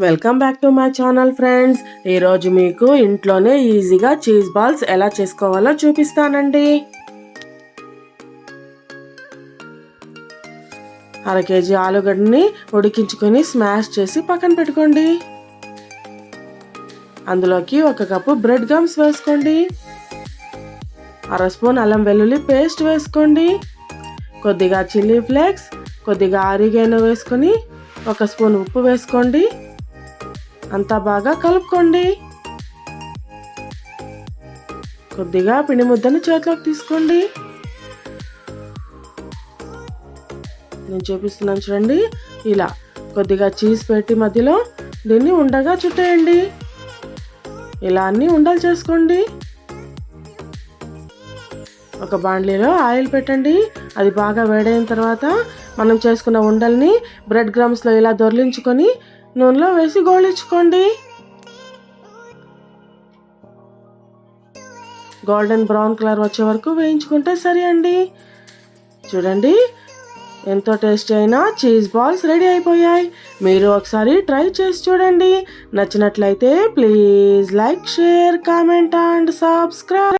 Welcome back to my channel friends. ఈరోజు మీకు ఇంట్లోనే ఈజీగా చీజ్ బాల్స్ ఎలా చేసుకోవాలో చూపిస్తానండి. 1/2 కేజీ ఆలుగడ్డని ఉడికించుకొని స్మాష్ చేసి పక్కన పెట్టుకోండి. అందులోకి 1 కప్పు బ్రెడ్ గమ్స్ వేసుకోండి. 1/2 స్పూన్ అల్లం వెల్లుల్లి పేస్ట్ వేసుకోండి. కొద్దిగా చిల్లీ ఫ్లేక్స్, కొద్దిగా ఆరిగానో వేసుకొని 1 స్పూన్ ఉప్పు వేసుకోండి. అంతా బాగా కలుపుకోండి. కొద్దిగా పిండి ముద్దను చేతిలోకి తీసుకోండి. నేను చూపిస్తున్నాను చూడండి. ఇలా కొద్దిగా చీజ్ పెట్టి మధ్యలో దీన్ని ఉండగా చుట్టేయండి. ఇలా అన్ని ఉండలు చేసుకోండి. ఒక బాండ్లీలో ఆయిల్ పెట్టండి. అది బాగా వేడైన తర్వాత మనం చేసుకున్న ఉండల్ని బ్రెడ్ క్రమ్స్లో ఇలా దొర్లించుకొని నూనెలో వేసి గోళించుకోండి. గోల్డెన్ బ్రౌన్ కలర్ వచ్చే వరకు వేయించుకుంటే సరి అండి. చూడండి, ఎంతో టేస్టీ అయిన చీజ్ బాల్స్ రెడీ అయిపోయాయి. మీరు ఒకసారి ట్రై చేసి చూడండి. నచ్చినట్లయితే please like, share, comment and subscribe.